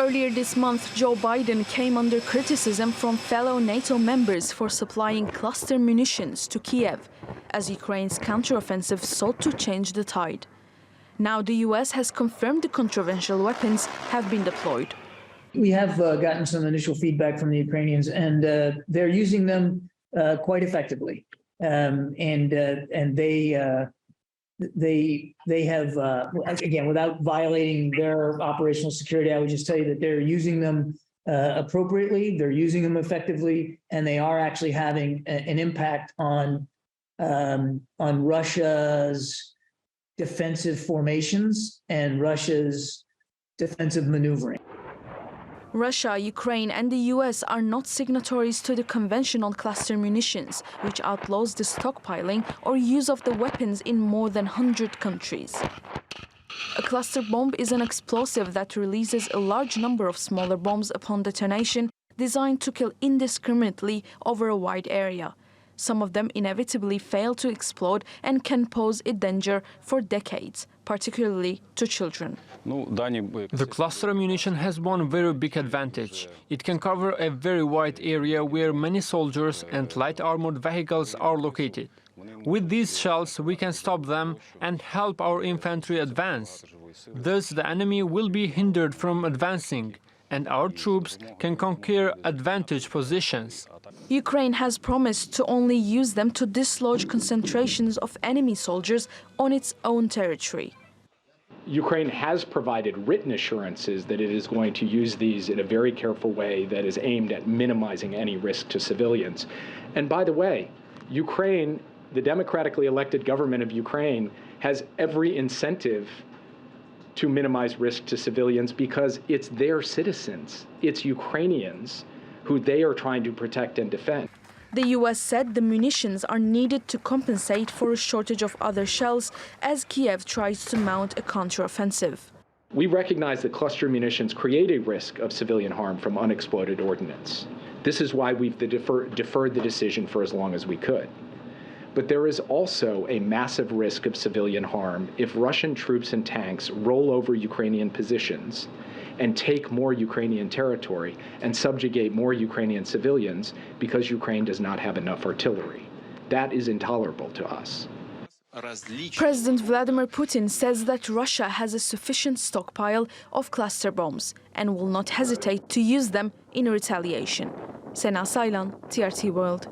Earlier this month, Joe Biden came under criticism from fellow NATO members for supplying cluster munitions to Kiev, as Ukraine's counteroffensive sought to change the tide. Now the US has confirmed the controversial weapons have been deployed. We have gotten some initial feedback from the Ukrainians, and they're using them quite effectively. They have, again, without violating their operational security, I would just tell you that they're using them appropriately, they're using them effectively, and they are actually having an impact on Russia's defensive formations and Russia's defensive maneuvering. Russia, Ukraine and the US are not signatories to the Convention on Cluster Munitions, which outlaws the stockpiling or use of the weapons in more than 100 countries. A cluster bomb is an explosive that releases a large number of smaller bombs upon detonation, designed to kill indiscriminately over a wide area. Some of them inevitably fail to explode and can pose a danger for decades, particularly to children. The cluster munition has one very big advantage. It can cover a very wide area where many soldiers and light armored vehicles are located. With these shells, we can stop them and help our infantry advance. Thus, the enemy will be hindered from advancing, and our troops can conquer advantage positions. Ukraine has promised to only use them to dislodge concentrations of enemy soldiers on its own territory. Ukraine has provided written assurances that it is going to use these in a very careful way that is aimed at minimizing any risk to civilians. And by the way, Ukraine, the democratically elected government of Ukraine, has every incentive to minimize risk to civilians because it's their citizens, it's Ukrainians who they are trying to protect and defend. The US said the munitions are needed to compensate for a shortage of other shells as Kiev tries to mount a counteroffensive. We recognize that cluster munitions create a risk of civilian harm from unexploded ordnance. This is why we've deferred the decision for as long as we could. But there is also a massive risk of civilian harm if Russian troops and tanks roll over Ukrainian positions and take more Ukrainian territory and subjugate more Ukrainian civilians because Ukraine does not have enough artillery. That is intolerable to us. President Vladimir Putin says that Russia has a sufficient stockpile of cluster bombs and will not hesitate to use them in retaliation. Sena Saylan, TRT World.